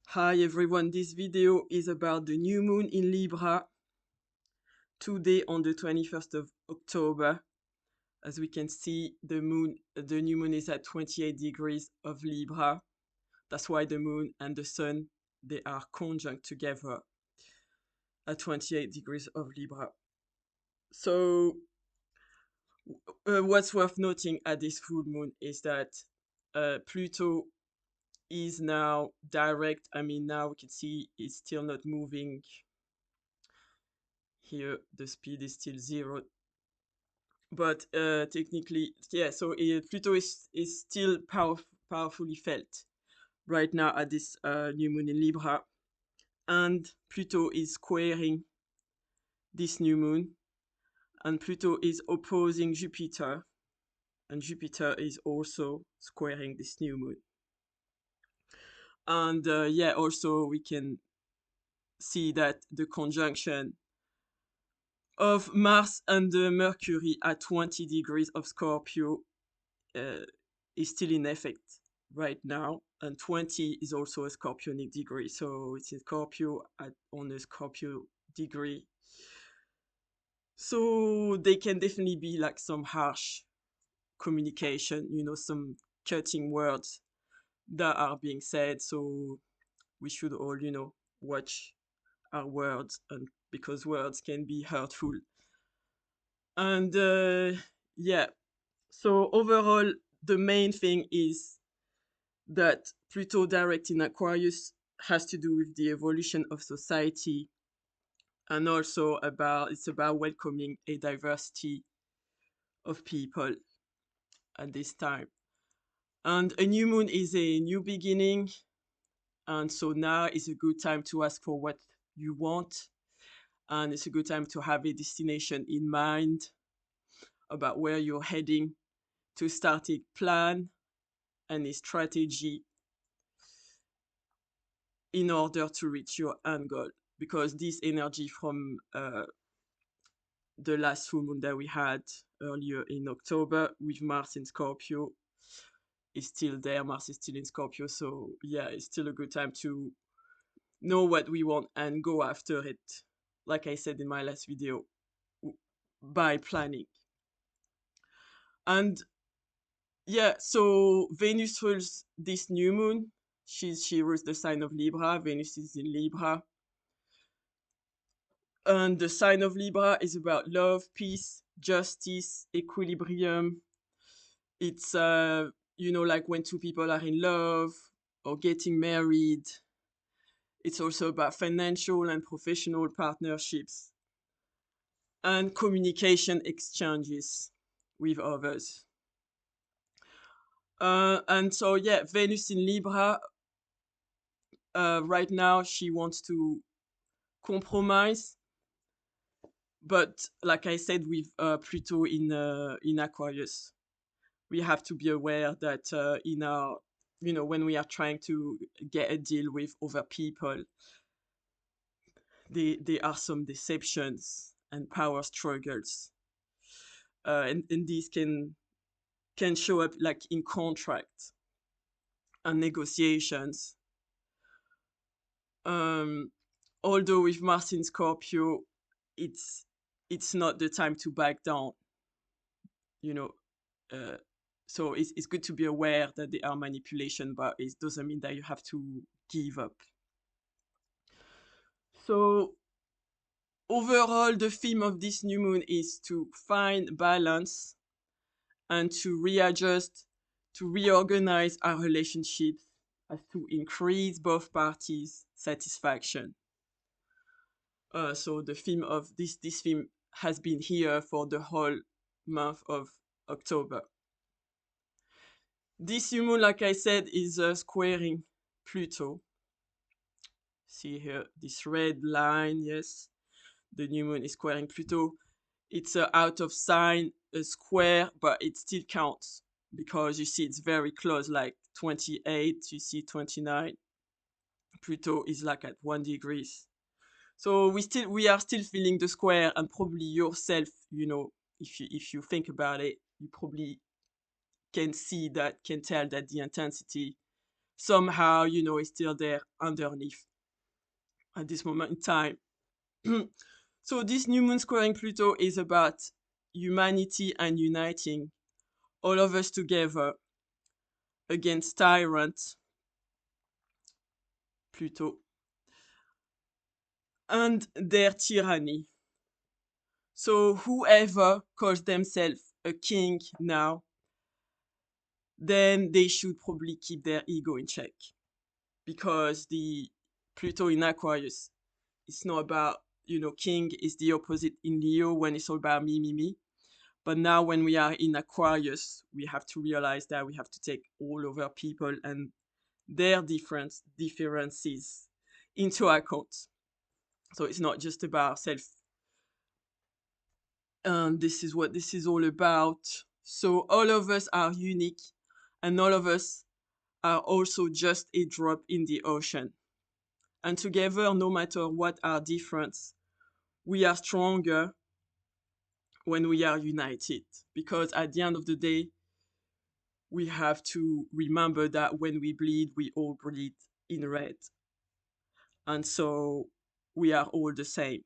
Hi everyone, this video is about the new moon in Libra, today on the 21st of October. As we can see, the new moon is at 28 degrees of Libra. That's why the moon and the sun, they are conjunct together at 28 degrees of Libra. So what's worth noting at this full moon is that Pluto is now direct. I mean, now we can see it's still not moving. Here the speed is still 0, but technically, yeah, so Pluto is still powerfully felt right now at this new moon in Libra, and Pluto is squaring this new moon, and Pluto is opposing Jupiter, and Jupiter is also squaring this new moon. And yeah, also we can see that the conjunction of Mars and Mercury at 20 degrees of Scorpio is still in effect right now, and 20 is also a Scorpionic degree, so it's in Scorpio on a Scorpio degree. So they can definitely be like some harsh communication, some cutting words that are being said. So we should all, watch our words, and because words can be hurtful. And yeah, so overall, the main thing is that Pluto direct in Aquarius has to do with the evolution of society, and also it's about welcoming a diversity of people at this time. And a new moon is a new beginning, and so now is a good time to ask for what you want, and it's a good time to have a destination in mind about where you're heading, to start a plan and a strategy in order to reach your end goal, because this energy from the last full moon that we had earlier in October with Mars in Scorpio is still there. Mars is still in Scorpio, so yeah, it's still a good time to know what we want and go after it, like I said in my last video, by planning. And yeah, so Venus rules this new moon. She rules the sign of Libra. Venus is in Libra. And the sign of Libra is about love, peace, justice, equilibrium. It's like when two people are in love or getting married. It's also about financial and professional partnerships and communication exchanges with others. And so yeah, Venus in Libra, right now she wants to compromise, but like I said, with Pluto in Aquarius, we have to be aware that in our, when we are trying to get a deal with other people, there are some deceptions and power struggles, and these can show up like in contracts and negotiations. Um, Although with Mars in Scorpio, it's not the time to back down, you know. Uh, so it's good to be aware that there are manipulation, but it doesn't mean that you have to give up. So overall, the theme of this new moon is to find balance and to readjust, to reorganize our relationships as to increase both parties' satisfaction. So the theme of this theme has been here for the whole month of October. This new moon, like I said, is squaring Pluto. See here, this red line, yes. The new moon is squaring Pluto. It's out of sign, a square, but it still counts because you see it's very close, like 28, you see 29. Pluto is like at 1 degrees. So we are still feeling the square, and probably yourself, if you think about it, you probably can tell that the intensity somehow, is still there underneath at this moment in time. So this new moon squaring Pluto is about humanity and uniting all of us together against tyrant Pluto and their tyranny. So whoever calls themselves a king now, then they should probably keep their ego in check, because the Pluto in Aquarius, it's not about, king is the opposite in Leo when it's all about me, me, me. But now when we are in Aquarius, we have to realize that we have to take all over people and their differences into account. So it's not just about self. And this is what this is all about. So all of us are unique, and all of us are also just a drop in the ocean. And together, no matter what our difference, we are stronger when we are united. Because at the end of the day, we have to remember that when we bleed, we all bleed in red. And so we are all the same.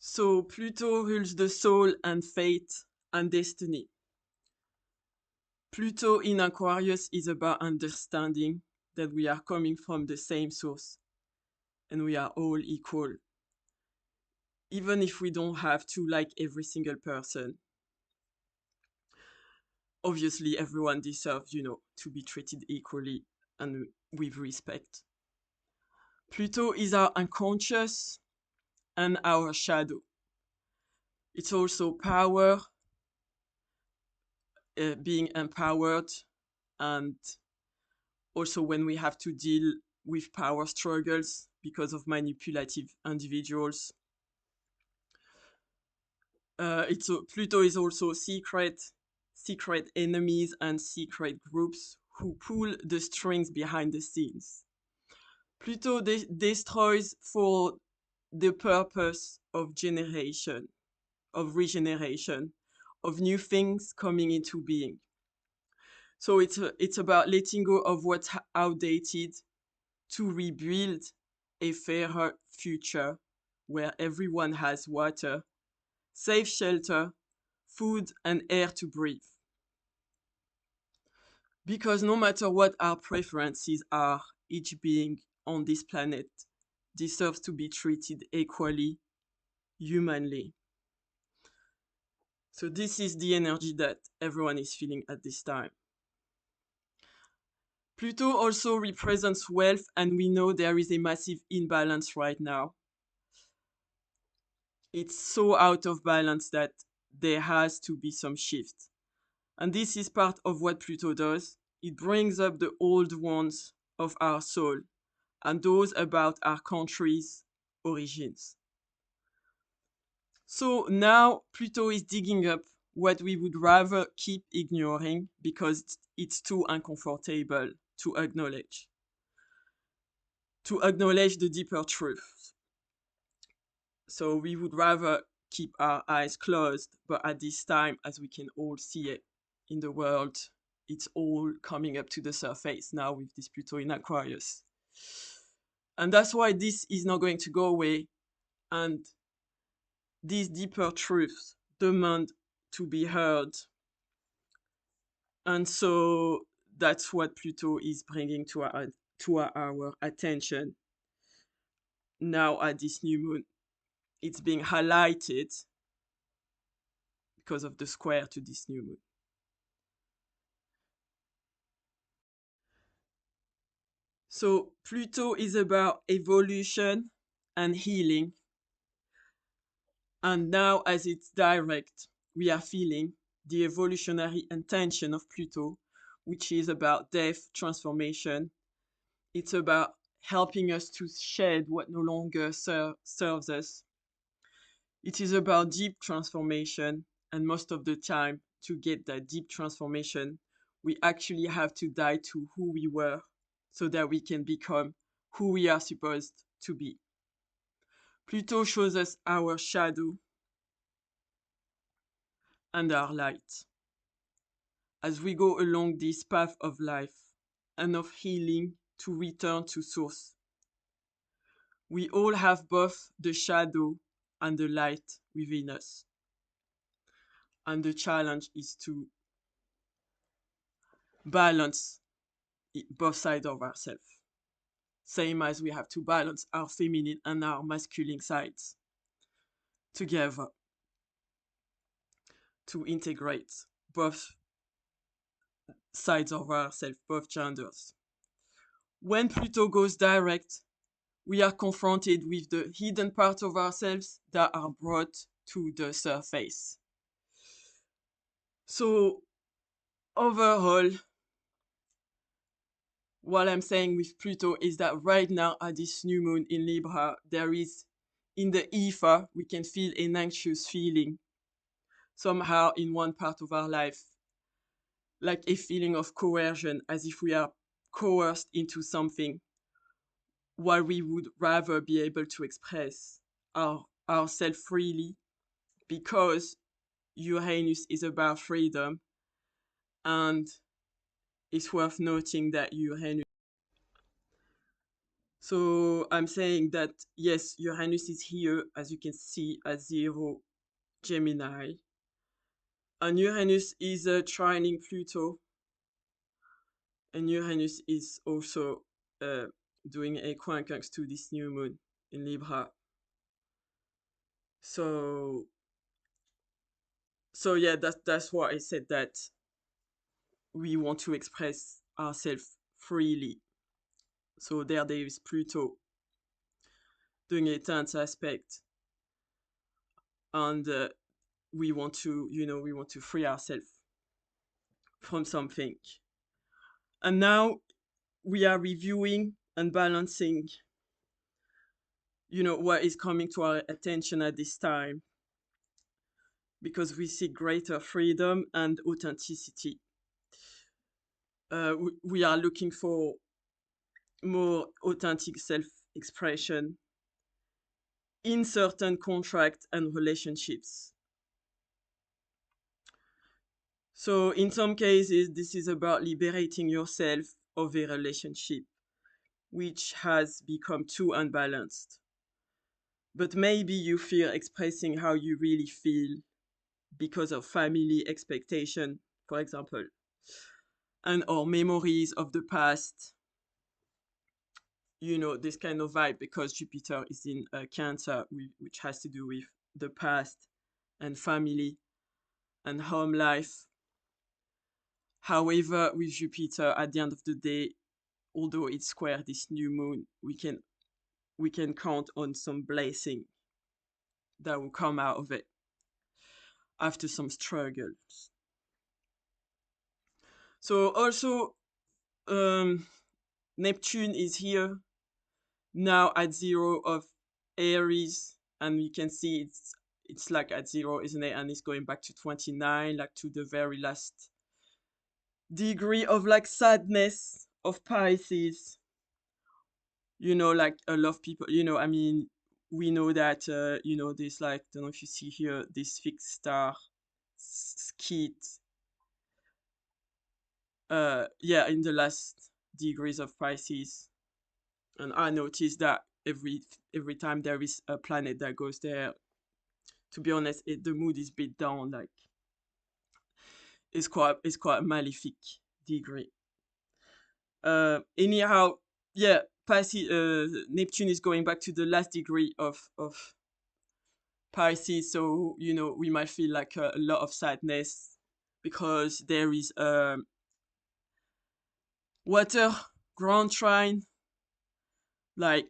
So Pluto rules the soul and fate and destiny. Pluto in Aquarius is about understanding that we are coming from the same source and we are all equal. Even if we don't have to like every single person, obviously everyone deserves, to be treated equally and with respect. Pluto is our unconscious and our shadow. It's also power, being empowered, and also when we have to deal with power struggles because of manipulative individuals. Pluto is also secret enemies and secret groups who pull the strings behind the scenes. Pluto destroys for the purpose of regeneration, of new things coming into being. So it's about letting go of what's outdated to rebuild a fairer future where everyone has water, safe shelter, food, and air to breathe. Because no matter what our preferences are, each being on this planet deserves to be treated equally, humanly. So this is the energy that everyone is feeling at this time. Pluto also represents wealth, and we know there is a massive imbalance right now. It's so out of balance that there has to be some shift. And this is part of what Pluto does. It brings up the old wounds of our soul and those about our country's origins. So now Pluto is digging up what we would rather keep ignoring because it's too uncomfortable to acknowledge. To acknowledge the deeper truth. So we would rather keep our eyes closed, but at this time, as we can all see it in the world, it's all coming up to the surface now with this Pluto in Aquarius. And that's why this is not going to go away. And these deeper truths demand to be heard. And so that's what Pluto is bringing to our attention now at this new moon. It's being highlighted because of the square to this new moon. So Pluto is about evolution and healing. And now as it's direct, we are feeling the evolutionary intention of Pluto, which is about death, transformation. It's about helping us to shed what no longer serves us. It is about deep transformation, and most of the time, to get that deep transformation, we actually have to die to who we were so that we can become who we are supposed to be. Pluto shows us our shadow and our light. as we go along this path of life and of healing to return to source. We all have both the shadow and the light within us. And the challenge is to balance both sides of ourselves. Same as we have to balance our feminine and our masculine sides together to integrate both sides of ourselves, both genders. When Pluto goes direct, we are confronted with the hidden parts of ourselves that are brought to the surface. So, overall, what I'm saying with Pluto is that right now at this new moon in Libra, there is in the ether, we can feel an anxious feeling somehow in one part of our life, like a feeling of coercion, as if we are coerced into something, while we would rather be able to express ourselves freely, because Uranus is about freedom, and it's worth noting that Uranus. So I'm saying that yes, Uranus is here, as you can see, at 0 Gemini, and Uranus is trining Pluto, and Uranus is also doing a quincunx to this new moon in Libra. So yeah, that's why I said that we want to express ourselves freely. So there is Pluto doing a tense aspect, and we want to free ourselves from something. And now we are reviewing and balancing, what is coming to our attention at this time, because we seek greater freedom and authenticity. We are looking for more authentic self-expression in certain contracts and relationships. So in some cases, this is about liberating yourself of a relationship which has become too unbalanced. But maybe you fear expressing how you really feel because of family expectation, for example, and or memories of the past. This kind of vibe, because Jupiter is in Cancer, which has to do with the past and family and home life. However, with Jupiter, at the end of the day, although it's square this new moon, we can count on some blessing that will come out of it after some struggles. So also, Neptune is here now at 0 of Aries, and you can see it's like at 0, isn't it? And it's going back to 29, like to the very last degree of like sadness of Pisces. Like a lot of people, I mean, we know that this, like, I don't know if you see here, this fixed star skit, yeah, in the last degrees of Pisces. And I noticed that every time there is a planet that goes there, to be honest, the mood is bit down. Like, it's quite a malefic degree. Anyhow, yeah, Pisces, Neptune is going back to the last degree of Pisces, so we might feel like a lot of sadness, because there is water ground trine, like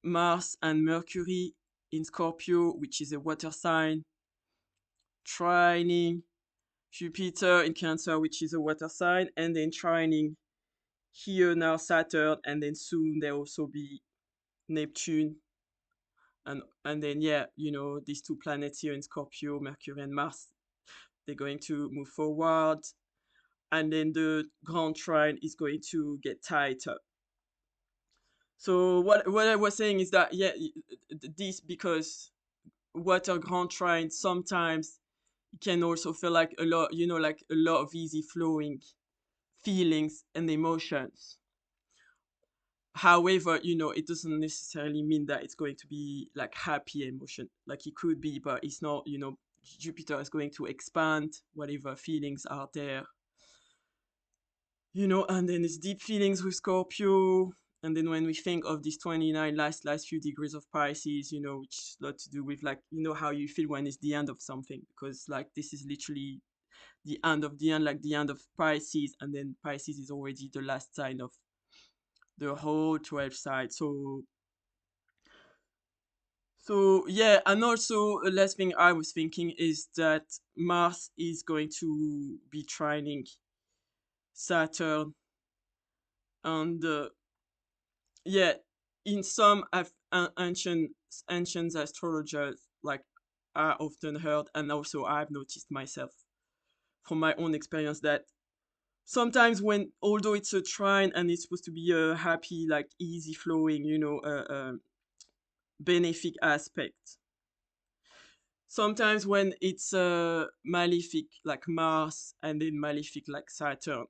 Mars and Mercury in Scorpio, which is a water sign, trining Jupiter in Cancer, which is a water sign, and then trining here now Saturn, and then soon there will also be Neptune, and then yeah, these two planets here in Scorpio, Mercury and Mars, they're going to move forward, and then the Grand Trine is going to get tighter. So what I was saying is that, yeah, this, because water Grand Trine sometimes it can also feel like a lot, like a lot of easy flowing feelings and emotions. However, it doesn't necessarily mean that it's going to be like happy emotion. Like it could be, but it's not, Jupiter is going to expand whatever feelings are there. And then it's deep feelings with Scorpio. And then when we think of this 29 last few degrees of Pisces, which is a lot to do with like, how you feel when it's the end of something. Because like this is literally the end of the end, like the end of Pisces, and then Pisces is already the last sign of the whole 12 side. So yeah, and also the last thing I was thinking is that Mars is going to be trining Saturn, and yeah, in some ancient astrologers, like I often heard, and also I've noticed myself from my own experience that sometimes when, although it's a trine and it's supposed to be a happy, like easy flowing, benefic aspect, sometimes when it's a malefic like Mars and then malefic like Saturn,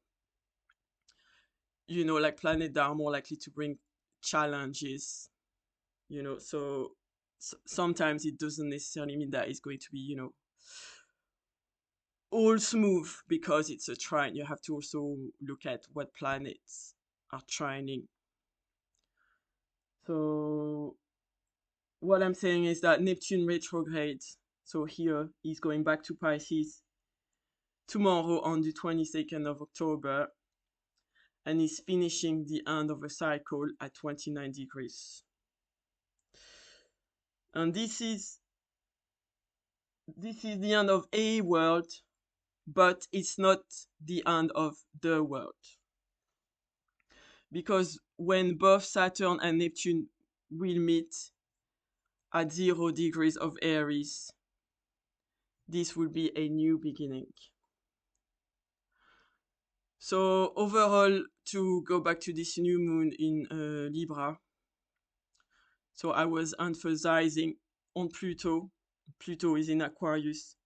like planets that are more likely to bring challenges, so sometimes it doesn't necessarily mean that it's going to be, all smooth because it's a trine. You have to also look at what planets are trining. So what I'm saying is that Neptune retrograde, so here he's going back to Pisces tomorrow on the 22nd of October, and is finishing the end of a cycle at 29 degrees. And this is the end of a world, but it's not the end of the world. Because when both Saturn and Neptune will meet at 0 degrees of Aries, this will be a new beginning. So overall, to go back to this new moon in Libra, so I was emphasizing on Pluto. Pluto is in Aquarius.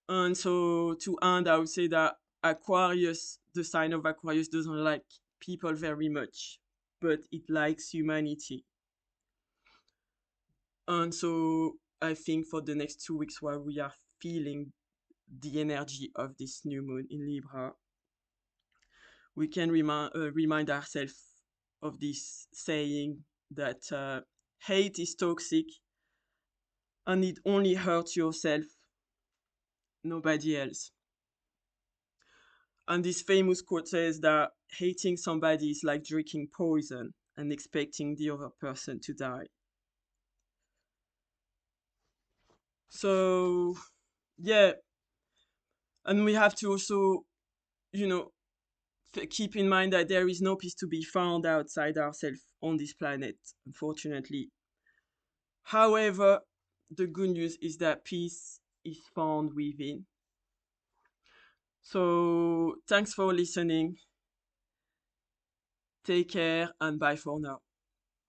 And so to end, I would say that Aquarius, the sign of Aquarius, doesn't like people very much, but it likes humanity. And so I think for the next 2 weeks, while we are feeling the energy of this new moon in Libra, we can remind ourselves of this saying that hate is toxic and it only hurts yourself, nobody else. And this famous quote says that hating somebody is like drinking poison and expecting the other person to die. So, yeah, and we have to also, you know, keep in mind that there is no peace to be found outside ourselves on this planet, unfortunately. However, the good news is that peace is found within. So, thanks for listening. Take care and bye for now.